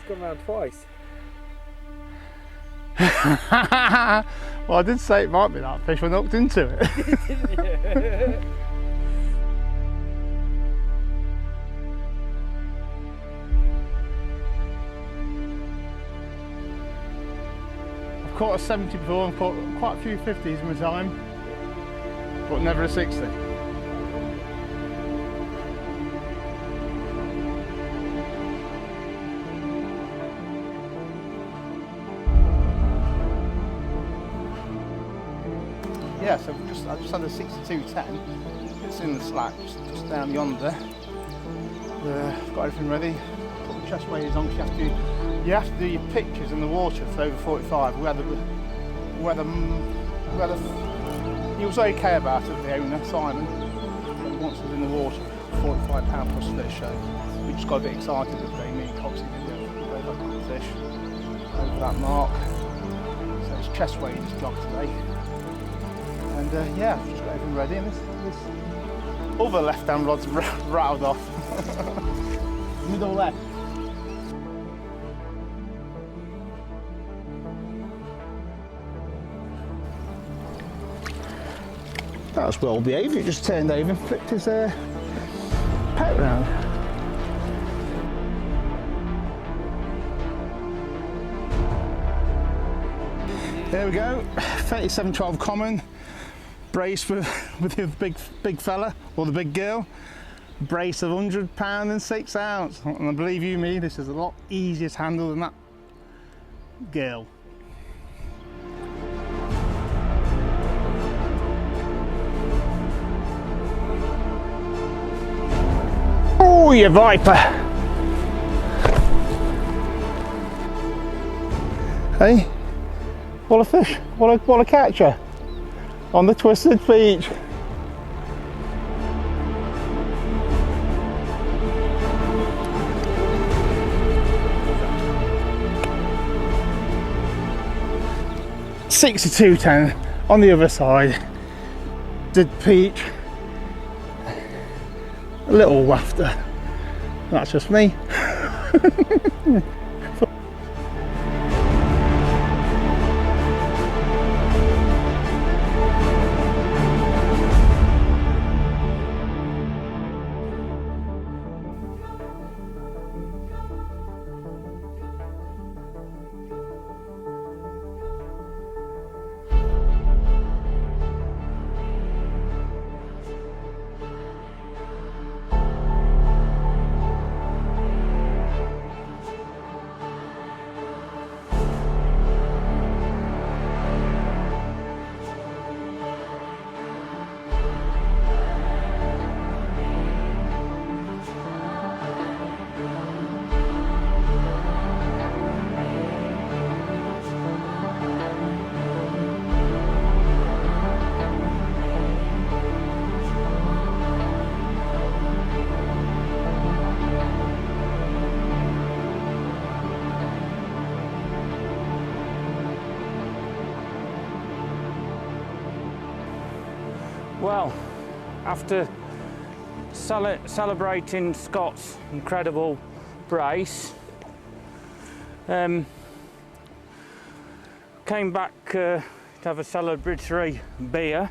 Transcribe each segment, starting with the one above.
gone round twice. Well, I did say it might be that fish when I looked into it. Didn't you? I've caught a 70 before, I've caught quite a few 50s in my time, but never a 60. Yeah, so I just had a 62.10. It's in the slack, just down yonder. Got everything ready. Put the chest waders on. You have to do your pictures in the water for over 45. He was okay about it, the owner, Simon. But once it was in the water, £45 plus fish. So we just got a bit excited the day. Me and Coxie did we got the fish over that mark. So it's chest waders job today. And yeah, I've just got everything ready, and this other left-hand rod's rattled off. Middle left. That was well behaved, it just turned over and flipped his pet round. There we go, 3712 common. Brace with the big fella, or the big girl. Brace of £100 and 6 ounce. And I believe you me, this is a lot easier to handle than that girl. Oh, you viper! Hey, what a fish! What a catcher! On the twisted beach. $62.10 on the other side. Did peach. A little wafter. That's just me. Well, after celebrating Scott's incredible brace, came back to have a celebratory beer,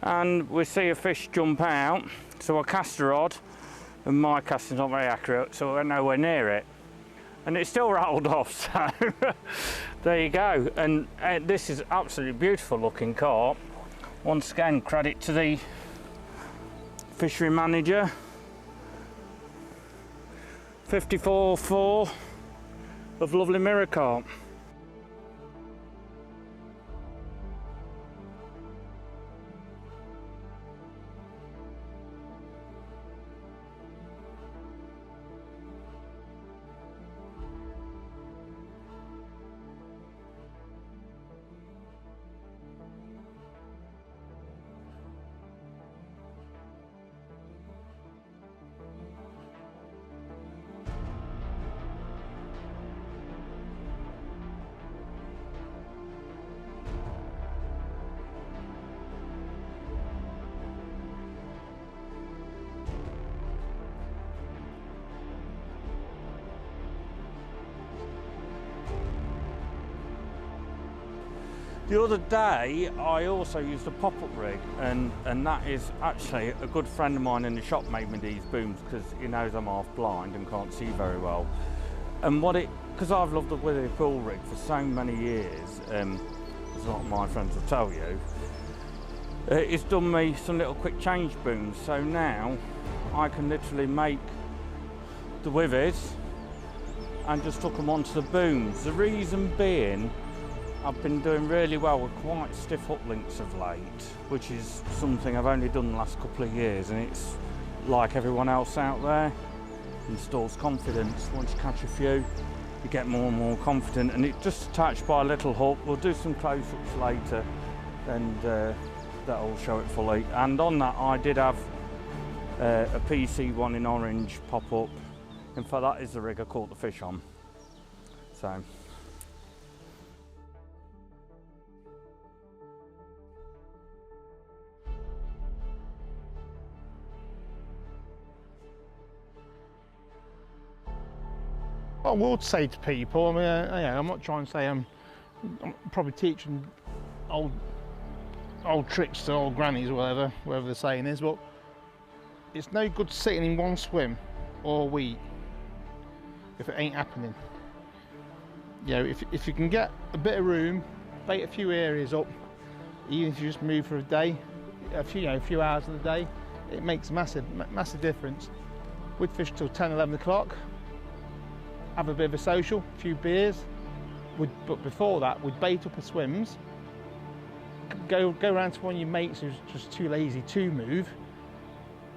and we see a fish jump out, so I cast a rod, and my casting's not very accurate, so I went nowhere near it, and it still rattled off, so there you go. And this is absolutely beautiful looking carp. Once again, credit to the fishery manager. 54.4 of lovely mirror carp. The other day I also used a pop-up rig, and that is actually a good friend of mine in the shop made me these booms because he knows I'm half blind and can't see very well. And because I've loved the Withy Pool rig for so many years, as a lot of my friends will tell you, it's done me some little quick change booms. So now I can literally make the withies and just hook them onto the booms. The reason being, I've been doing really well with quite stiff hook links of late, which is something I've only done the last couple of years, and it's like everyone else out there, installs confidence. Once you catch a few, you get more and more confident, and it's just attached by a little hook. We'll do some close-ups later, and that'll show it fully. And on that, I did have a PC one in orange pop up. In fact, that is the rig I caught the fish on. So. I would say to people, I mean, I'm not trying to say I'm probably teaching old tricks to old grannies or whatever the saying is, but it's no good sitting in one swim all week if it ain't happening. You know, if you can get a bit of room, bait a few areas up, even if you just move for a day, a few hours of the day, it makes a massive difference. We'd fish till 10, 11 o'clock, have a bit of a social, a few beers, but before that we'd bait up the swims, go around to one of your mates who's just too lazy to move,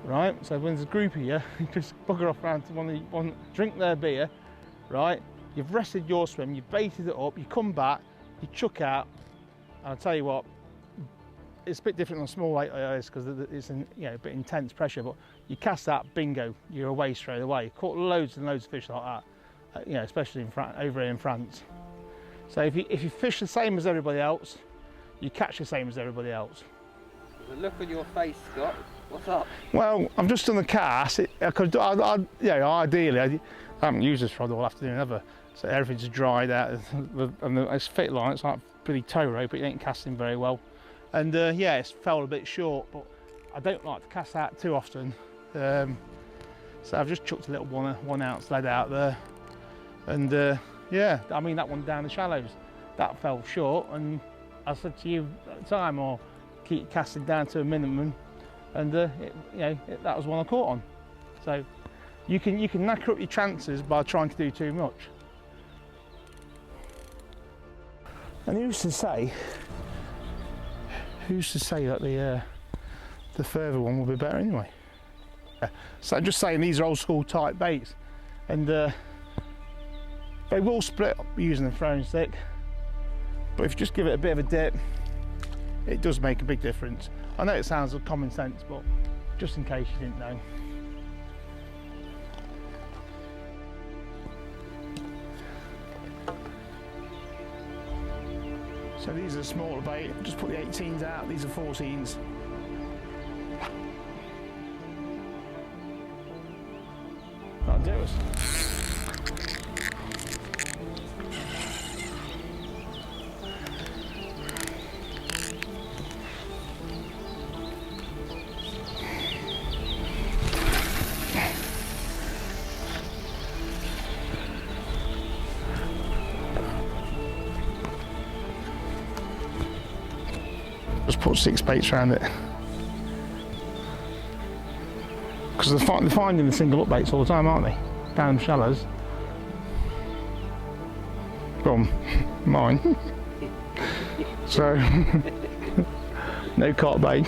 right? So when there's a group of you, just bugger off around to one, drink their beer, right? You've rested your swim, you've baited it up, you come back, you chuck out, and I'll tell you what, it's a bit different on small lake like this because it's a bit intense pressure, but you cast that, bingo, you're away straight away. Caught loads and loads of fish like that. Especially over here in France. So if you fish the same as everybody else, you catch the same as everybody else. The look on your face, Scott. What's up? Well, I've just done the cast. Ideally, I haven't used this rod all afternoon ever, so everything's dried out, and it's fit line. It's like pretty tow rope, but it ain't casting very well. And it's fell a bit short, but I don't like to cast out too often. So I've just chucked a little 1 ounce lead out there. And I mean that one down the shallows, that fell short, and I said to you at the time, I'll keep casting down to a minimum, and that was one I caught on. So you can knacker up your chances by trying to do too much. And who's to say that the further one will be better anyway? So I'm just saying, these are old school type baits, and they will split up using the throwing stick, but if you just give it a bit of a dip, it does make a big difference. I know it sounds like common sense, but just in case you didn't know. So these are smaller bait, just put the 18s out, these are 14s. That'll do us. Just put 6 baits around it, because they're finding the single up baits all the time, aren't they? Down the shallows. From mine. So no carp bait.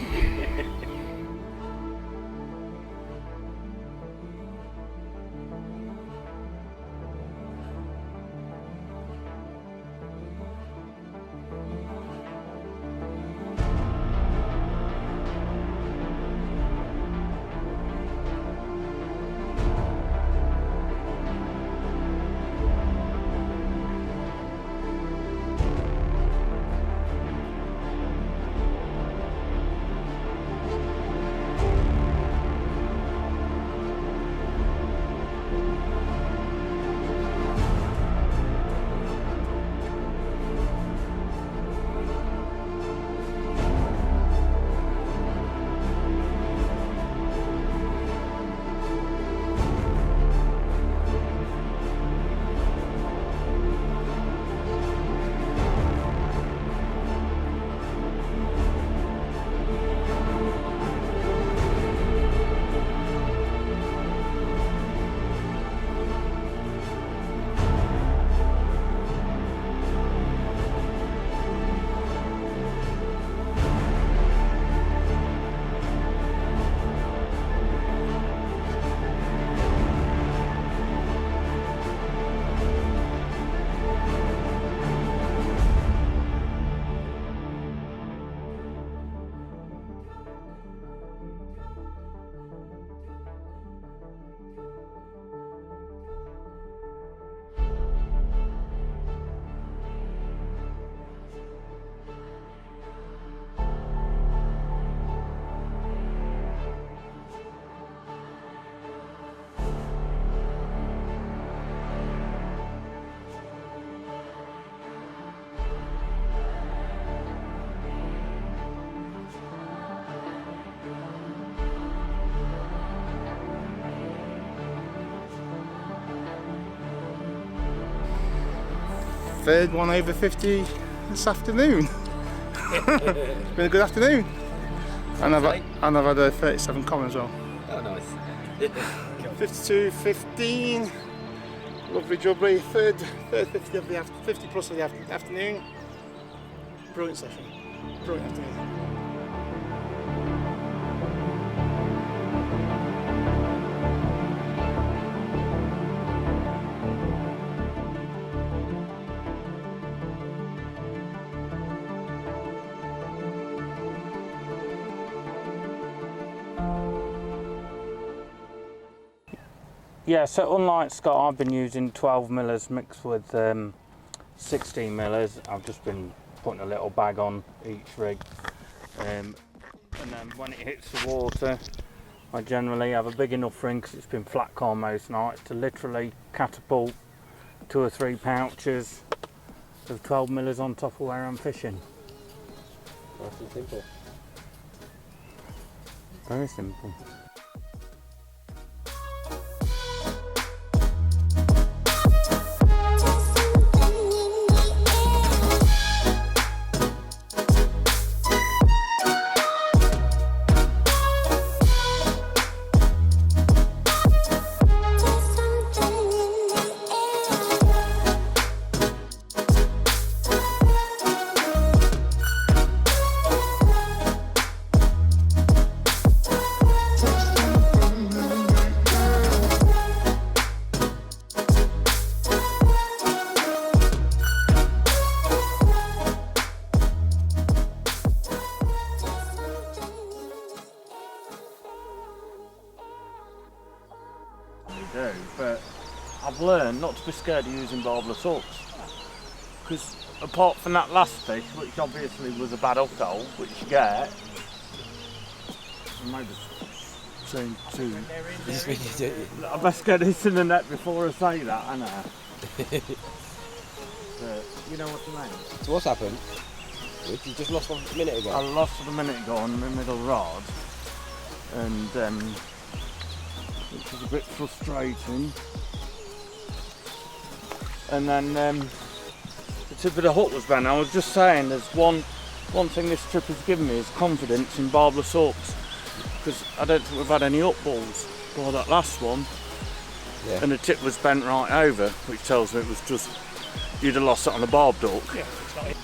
third one over 50 this afternoon. It's been a good afternoon. And I've had a 37 common as well. Oh, nice. 52.15. Lovely jubbly. Third 50 of the 50 plus of the afternoon. Brilliant session. Brilliant afternoon. Yeah, so unlike Scott, I've been using 12 millers mixed with 16 millers. I've just been putting a little bag on each rig. And then when it hits the water, I generally have a big enough ring, because it's been flat calm most nights, to literally catapult 2 or 3 pouches of 12 millers on top of where I'm fishing. Nice and simple. Very simple. Do, but I've learned not to be scared of using barbless hooks, because apart from that last fish, which obviously was a bad hook hole, which you get, I maybe change two. I best get this in the net before I say that, I know. But you know what I mean. So what's happened? You just lost one a minute ago. I lost it a minute ago on the middle rod, and which was a bit frustrating. And then the tip of the hook was bent. I was just saying, there's one thing this trip has given me is confidence in barbless hooks, because I don't think we've had any up balls by that last one. Yeah. And the tip was bent right over, which tells me it was just, you'd have lost it on a barbed hook. Yeah, it's not it.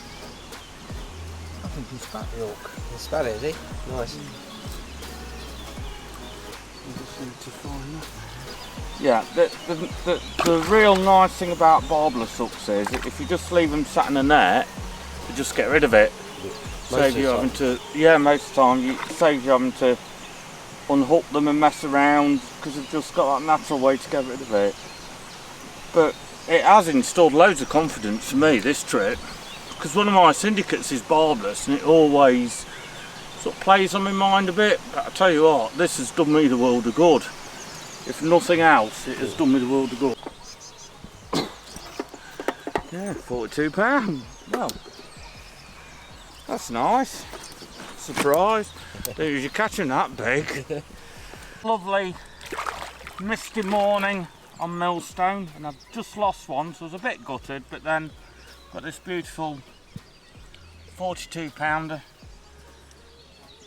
I think he spat the hook. He spat it, is he? Nice. Yeah, the real nice thing about barbless hooks is if you just leave them sat in a net, you just get rid of it. Save you having to, yeah, most of the time, you save you having to unhook them and mess around, because they've just got that natural way to get rid of it. But it has installed loads of confidence in me this trip, because one of my syndicates is barbless, and it always sort of plays on my mind a bit. But I tell you what, this has done me the world of good. If nothing else, it has done me the world of good. Yeah, £42. Well, that's nice. Surprise. Didn't usually catch them that big. Lovely misty morning on Millstone, and I've just lost one, so I was a bit gutted, but then got this beautiful 42 pounder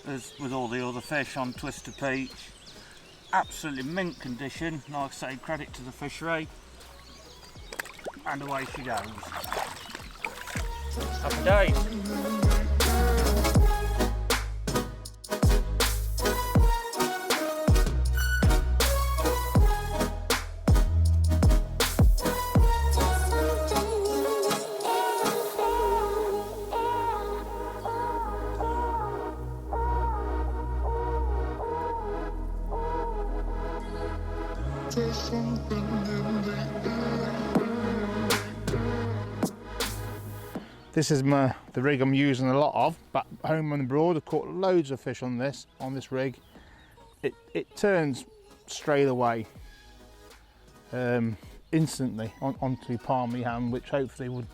as with all the other fish on Twisted Peach. Absolutely mint condition, like I say, credit to the fishery, and away she goes. Happy days. This is the rig I'm using a lot of back home and abroad. I've caught loads of fish on this rig. It turns straight away, instantly onto palm of my hand, which hopefully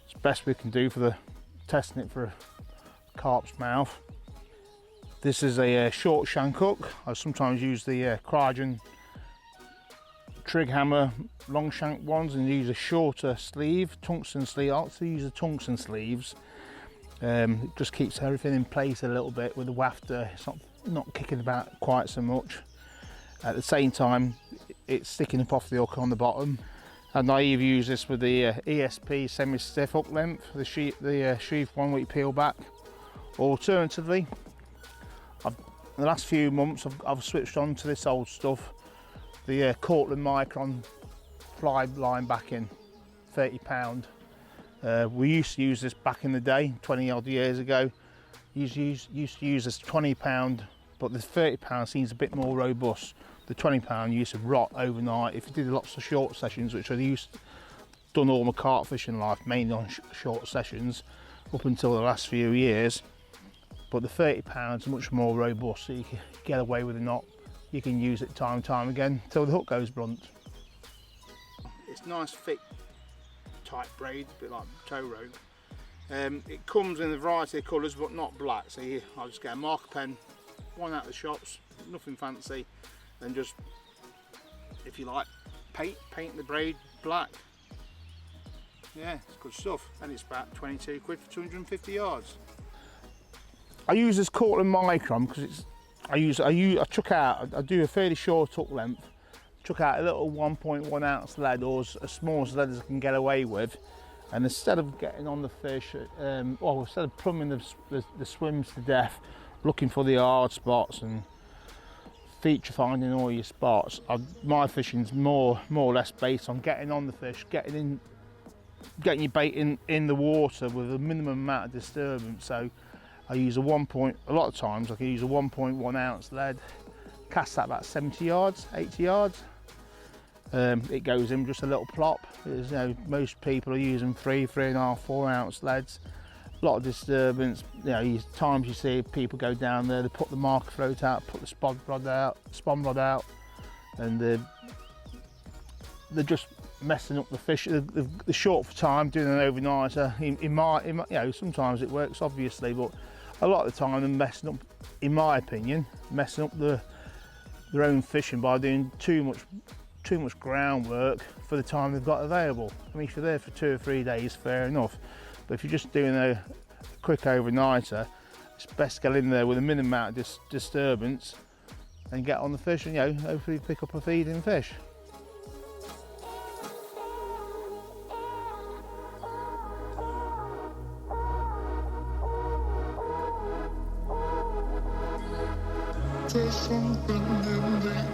it's best we can do for the testing it for a carp's mouth. This is a short shank hook. I sometimes use the Crygen trig hammer long shank ones and use a shorter sleeve, tungsten sleeve. I like to use the tungsten sleeves. It just keeps everything in place a little bit with the wafter. It's not kicking about quite so much. At the same time, it's sticking up off the hook on the bottom. And I either use this with the ESP semi-stiff hook length, the sheath one which you peel back. Alternatively, in the last few months I've switched on to this old stuff, the Cortland Micron fly line backing, £30. We used to use this back in the day, 20 odd years ago. Used to use this £20, but the £30 seems a bit more robust. The £20 used to rot overnight. If you did lots of short sessions, which I done all my carp fishing life, mainly on short sessions, up until the last few years. But the £30 is much more robust, so you can get away with a knot. You can use it time and time again until the hook goes blunt. It's nice, thick, tight braid, a bit like tow rope. It comes in a variety of colours, but not black. So I'll just get a marker pen, one out of the shops, nothing fancy, and just, if you like, paint the braid black. Yeah, it's good stuff, and it's about 22 quid for 250 yards. I use this Cortland Micron because I do a fairly short hook length. Chuck out a little 1.1 ounce lead, or as small as lead as I can get away with, and instead of getting on the fish, instead of plumbing the swims to death, looking for the hard spots and feature finding all your spots, my fishing's more or less based on getting on the fish, getting your bait in the water with a minimum amount of disturbance. So I use a lot of times I can use a 1.1 ounce lead, cast that about 70 yards, 80 yards. It goes in just a little plop. Most people are using 3.5, 4 ounce leads. A lot of disturbance. Times you see people go down there, they put the marker float out, put the spawn rod out, and they're just messing up the fish. They're short for time doing an overnighter. Sometimes it works, obviously, but a lot of the time they're messing up, in my opinion, their own fishing by doing too much groundwork for the time they've got available. I mean, if you're there for 2 or 3 days, fair enough, but if you're just doing a quick overnighter, it's best to get in there with a minimum amount of disturbance and get on the fish and hopefully pick up a feeding fish. There's something in the air.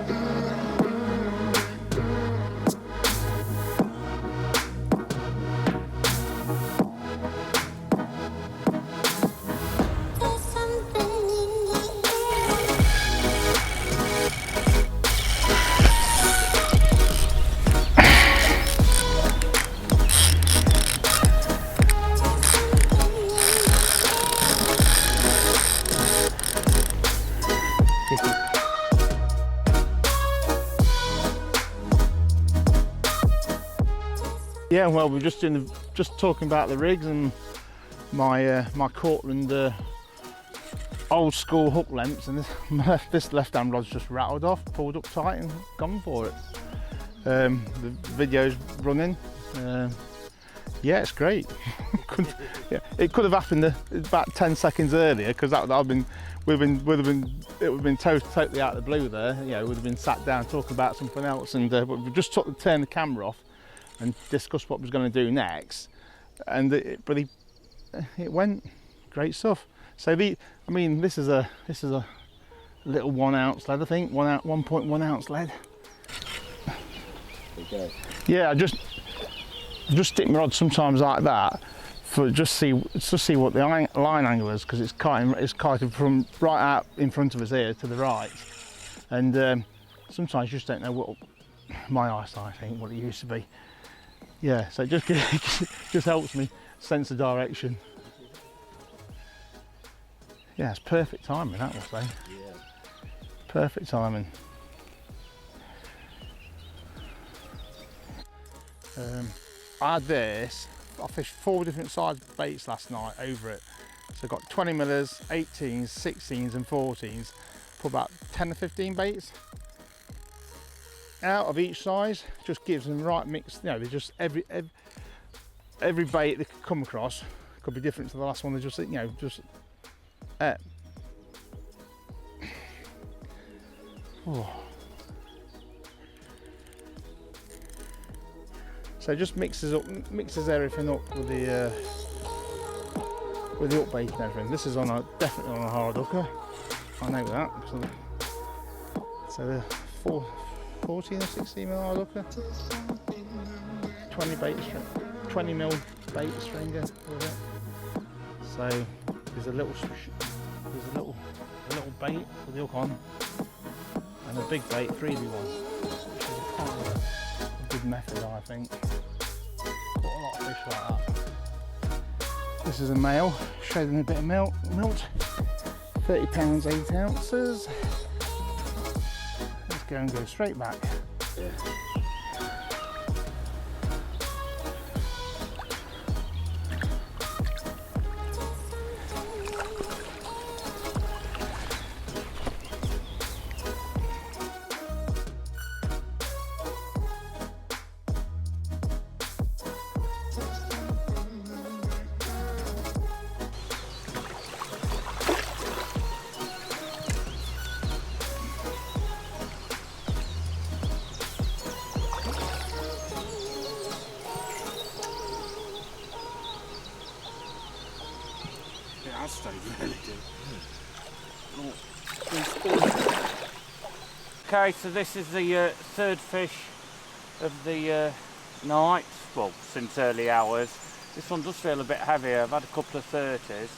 Yeah, well, we're just talking about the rigs and my Cortland old school hook lengths, and this left hand rod's just rattled off, pulled up tight and gone for it. The video's running. Yeah, it's great. It could have happened about 10 seconds earlier, because it would have been totally out of the blue there. We'd have been sat down talking about something else, and but we just turned the camera off and discussed what we was going to do next, and it went great stuff. So this is a little 1 ounce lead, I think, 1.1 ounce lead. Okay. Yeah, I just stick my rod sometimes like that for just see what the line angle is, because it's kited from right out in front of us here to the right, and sometimes you just don't know what my eyesight, I think, what it used to be. Yeah, so it just helps me sense the direction. Yeah, it's perfect timing, that will say. Yeah. Perfect timing. I fished 4 different size baits last night over it. So I got 20 millers, 18s, 16s and 14s. Put about 10 or 15 baits. out of each size just gives them the right mix. You know, they just every bait they could come across could be different to the last one. They just, you know, just so it just mixes everything up with the up bait and everything. This is definitely on a hard hooker. I know that. So the 14 or 16 mil hard hooker, 20 mil bait stringer with it. So there's a little bait with the hook on, and a big bait 3v1, which is kind of a good method, I think. Caught a lot of fish like that. This is a male. Show them a bit of milt. 30 pounds 8 ounces. Let's go and go straight back. Okay, so this is the third fish of the night, well, since early hours. This one does feel a bit heavier. I've had a couple of 30s,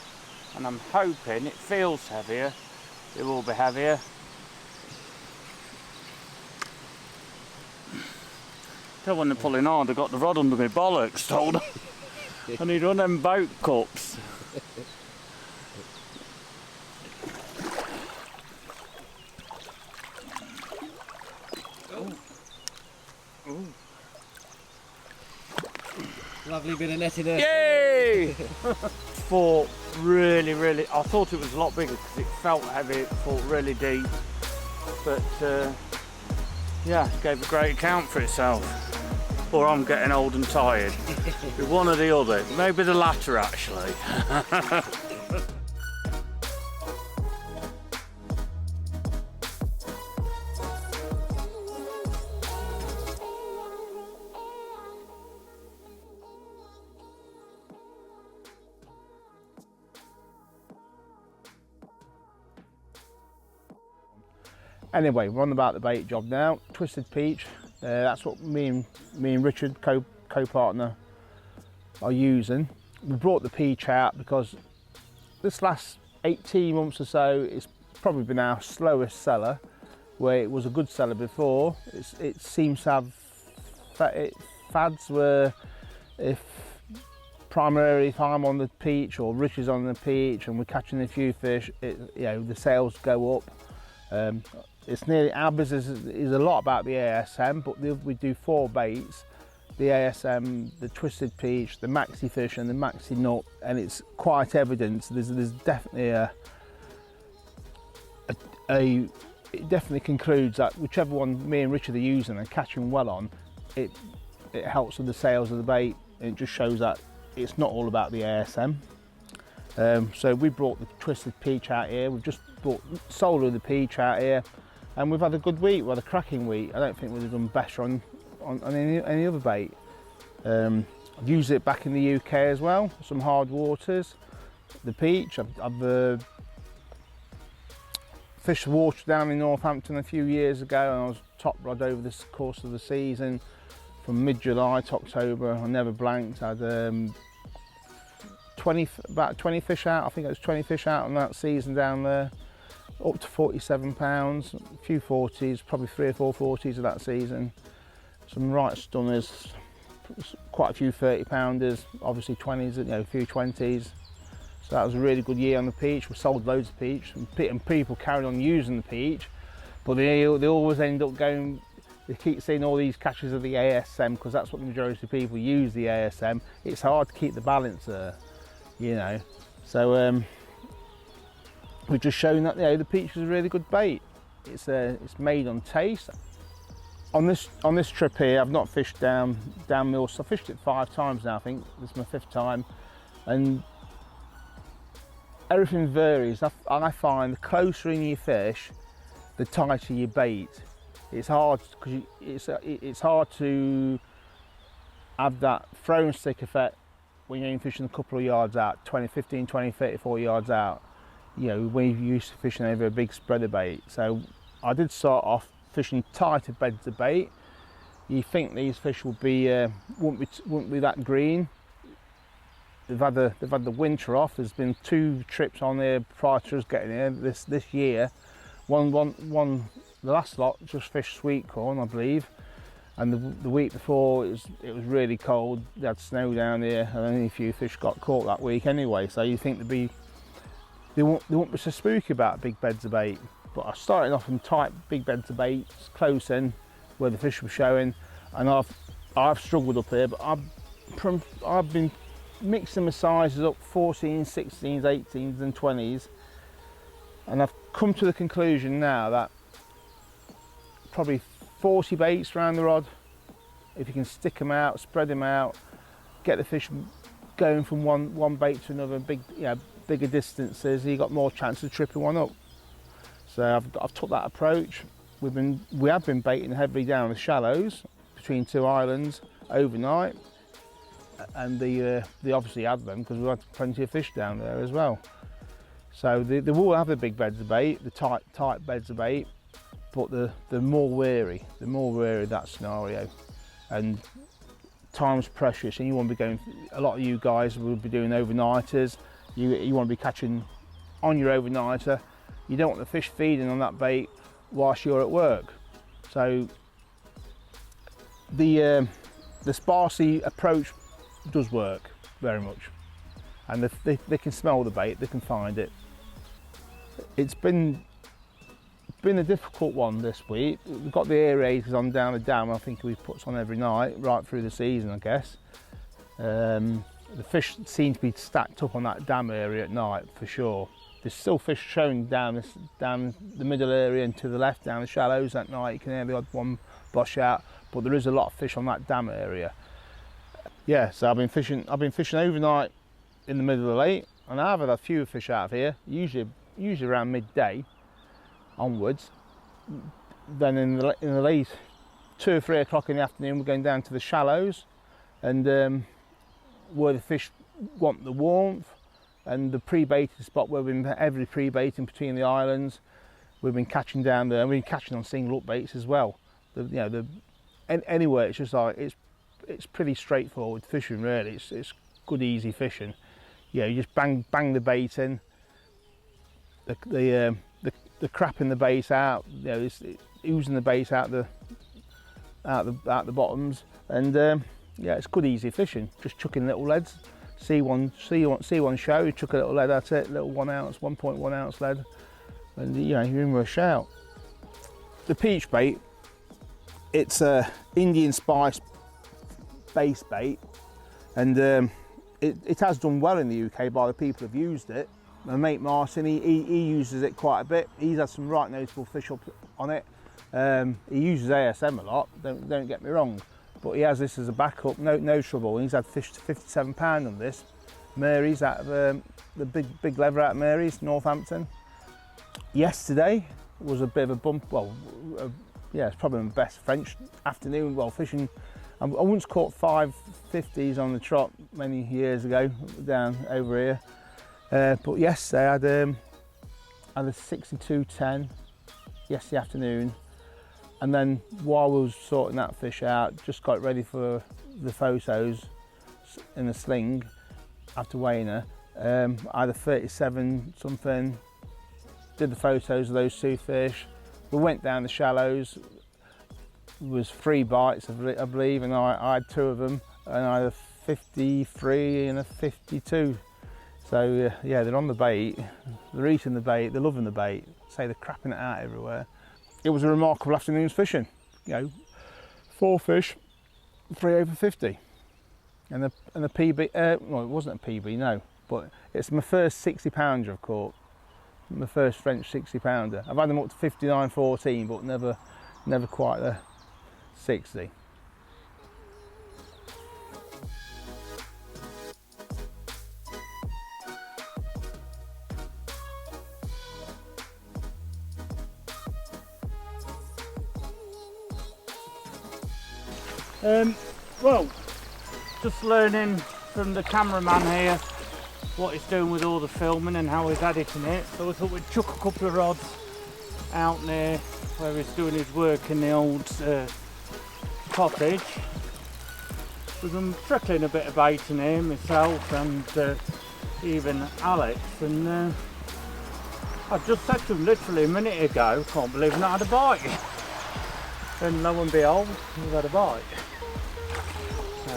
and I'm hoping it feels heavier. It will be heavier. Tell when they're pulling hard, I've got the rod under my bollocks, told them. I need one of them boat cups. Lovely bit of netting there. Yay! Fought really, I thought it was a lot bigger because it felt heavy, it fought really deep. But yeah, gave a great account for itself. Or I'm getting old and tired. One or the other. Maybe the latter, actually. Anyway, we're on about the bait job now. Twisted peach, that's what me and Richard, co-partner, are using. We brought the peach out because this last 18 months or so, it's probably been our slowest seller, where it was a good seller before. It seems to have fads where if I'm on the peach or Rich is on the peach and we're catching a few fish, the sales go up. It's nearly, our business is a lot about the ASM, but we do 4 baits: the ASM, the twisted peach, the maxi fish, and the maxi nut, and it's quite evident. There's definitely it definitely concludes that whichever one me and Richard are using and catching well on, it helps with the sales of the bait. It just shows that it's not all about the ASM. So we brought the twisted peach out here. We've just brought solely the peach out here, and we've had a good week. We've had a cracking week. I don't think we'd have done better on any other bait. I've used it back in the UK as well, some hard waters. The peach, I've fished water down in Northampton a few years ago, and I was top rod over the course of the season from mid-July to October. I never blanked. I had about 20 fish out. I think it was 20 fish out on that season down there, up to 47 pounds, a few 40s, probably 3 or 4 40s of that season. Some right stunners, quite a few 30 pounders, obviously 20s, a few 20s. So that was a really good year on the peach. We sold loads of peach, and people carried on using the peach, but they always end up going, they keep seeing all these catches of the ASM because that's what the majority of people use, the ASM. It's hard to keep the balance there. So we've just shown that the peach is a really good bait. It's made on taste. On this trip here, I've not fished down Millstone. I fished it 5 times now, I think. This is my 5th time, and everything varies. I find the closer in you fish, the tighter your bait. It's hard because it's hard to have that throw and stick effect when you're fishing a couple of yards out, 15, 20, 34 yards out. You know, when you're used to fishing over a big spreader bait. So I did start off fishing tighter beds of bait. You think these fish will be wouldn't be that green. They've had the winter off. There's been 2 trips on there prior to us getting here this year. One the last lot just fished sweet corn, I believe, and the week before it was really cold. They had snow down here, and only a few fish got caught that week anyway. So you think they won't be so spooky about big beds of bait. But I started off in tight big beds of bait, close in where the fish were showing, and I've struggled up here. But I've been mixing my sizes up, 14s, 16s, 18s and 20s, and I've come to the conclusion now that probably 40 baits around the rod, if you can stick them out, spread them out, get the fish going from one bait to another, bigger distances, you got more chance of tripping one up. So I've took that approach. We have been baiting heavily down the shallows between 2 islands overnight, and they obviously had them because we've had plenty of fish down there as well. So they will have the big beds of bait, the tight beds of bait, but they're more wary. They're more wary of that scenario, and time's precious, and you want to be going. A lot of you guys will be doing overnighters. You want to be catching on your overnighter. You don't want the fish feeding on that bait whilst you're at work. So the sparsy approach does work very much, and they can smell the bait, they can find it. It's been a difficult one this week. We've got the aerators on down the dam. I think we put on every night right through the season, I guess. The fish seem to be stacked up on that dam area at night for sure. There's still fish showing down the middle area and to the left down the shallows at night. You can hear the odd one bosh out, but there is a lot of fish on that dam area. Yeah, so I've been fishing overnight in the middle of the lake, and I've had a few fish out of here, usually around midday onwards. Then in the late 2 or 3 o'clock in the afternoon, we're going down to the shallows, and where the fish want the warmth, and the pre-baited spot where we've been heavily pre-baiting between the islands. We've been catching down there, and we've been catching on single up baits as well. Anywhere, it's just like it's pretty straightforward fishing really. It's good easy fishing. You just bang the bait in, the crapping the bait out, it's oozing the bait out the bottoms, and it's good easy fishing. Just chucking little leads. See one show, you chuck a little lead at it, little 1 ounce, 1.1 ounce lead, and you're in with a shout. The peach bait, it's a Indian spice base bait, and it has done well in the UK by the people who've used it. My mate Martin, he uses it quite a bit. He's had some right notable fish up on it. He uses ASM a lot, don't get me wrong, but he has this as a backup, no trouble. And he's had fish to 57 pound on this. Mary's out of the big lever out of Mary's, Northampton. Yesterday was a bit of a bump. Well, it's probably my best French afternoon while fishing. I once caught 550s on the trot many years ago down over here. But yesterday I had a 62.10 yesterday afternoon, and then while we was sorting that fish out, just got ready for the photos in a sling after weighing her. I had a 37 something, did the photos of those 2 fish. We went down the shallows. It was 3 bites, I believe, and I had 2 of them, and I had a 53 and a 52. So they're on the bait, they're eating the bait, they're loving the bait, say they're crapping it out everywhere. It was a remarkable afternoon's fishing. 4 fish, 3 over 50. And the PB, well, it wasn't a PB, no, but it's my first 60 pounder I've caught. My first French 60 pounder. I've had them up to 59.14, but never quite 60. Well, just learning from the cameraman here what he's doing with all the filming and how he's editing it. So I thought we'd chuck a couple of rods out there where he's doing his work in the old cottage. We've been trickling a bit of bait in here, myself and even Alex, and I just said to him literally a minute ago, can't believe I've not had a bite. And lo and behold, we've had a bite. So,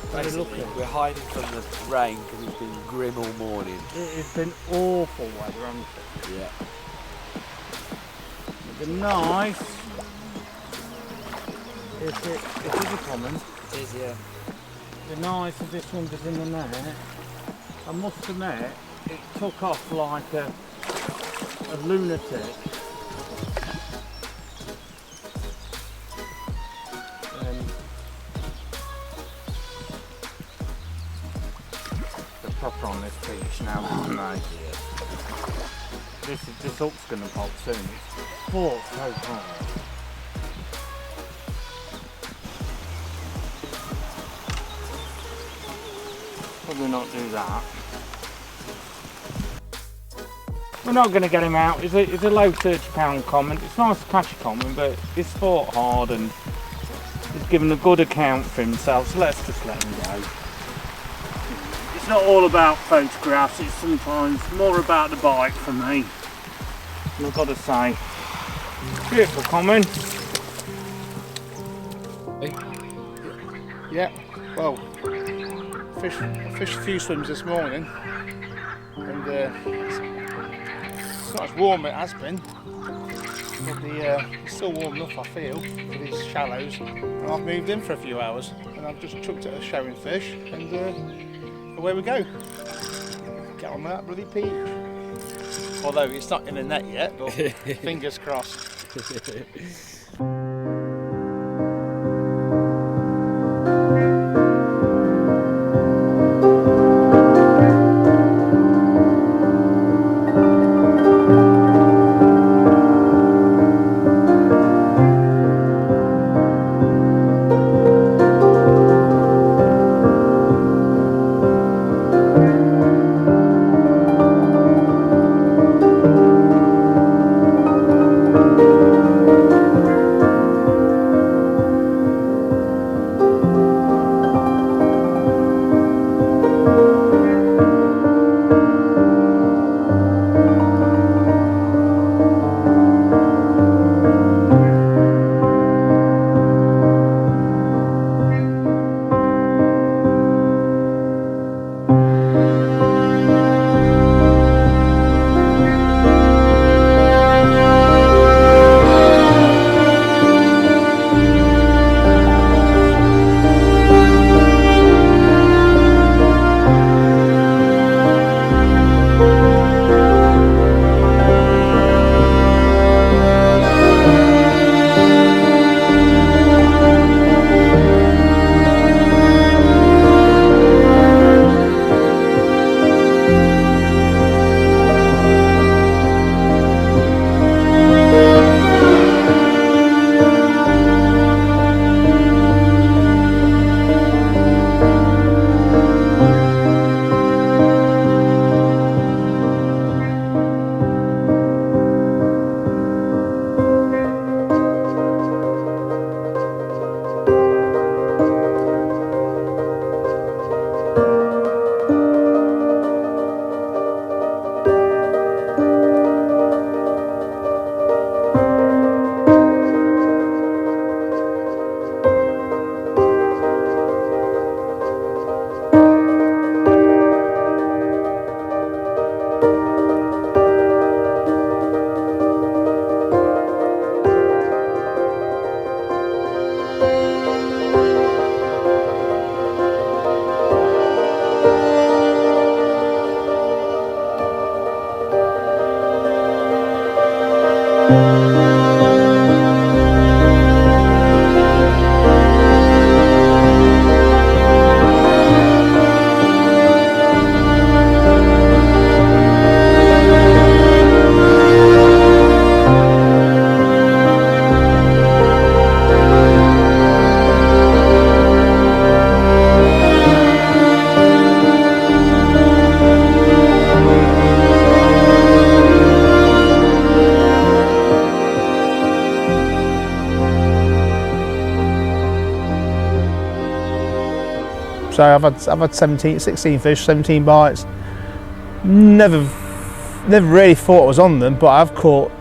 very lucky. We're hiding from the rain because it's been grim all morning. It's been awful weather, hasn't it? Yeah. It'd be nice if it is a common. It is, yeah. It'd be nice if this one was in the net. I must admit, it took off like a lunatic. Proper on this beach now, aren't they? Yeah. This hook's going to pop soon. It's fought so hard. Probably not do that. We're not going to get him out. It's a low £30 common. It's nice to catch a common, but he's fought hard and he's given a good account for himself, so let's just let him go. It's not all about photographs, it's sometimes more about the bite for me. And I've got to say, beautiful common. Yeah, well, I fished a few swims this morning, and it's not as warm as it has been, but it's still warm enough, I feel, for these shallows. And I've moved in for a few hours, and I've just chucked at a showing fish, and away we go. Get on that bloody peach. Although it's not in the net yet, but fingers crossed. So I've had 16 fish, 17 bites. Never really thought I was on them, but I've caught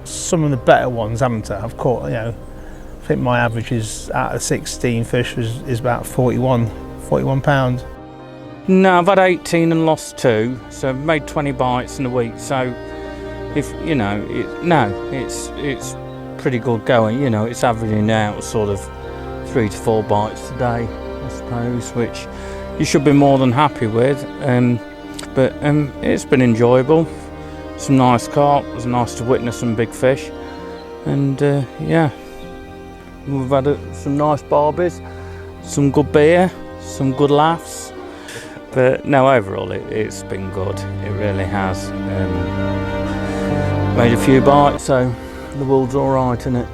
some of the better ones, haven't I? I've caught, you know, I think my average is out of 16 fish is about 41 pound. No, I've had 18 and lost 2, so I've made 20 bites in a week. So, if you know, it's pretty good going. You know, it's averaging out sort of 3 to 4 bites a day, I suppose, which you should be more than happy with. But it's been enjoyable. Some nice carp. It was nice to witness some big fish, and yeah, we've had some nice barbies, some good beer, some good laughs. But no, overall it's been good. It really has. Made a few bites, so the world's all right, isn't it?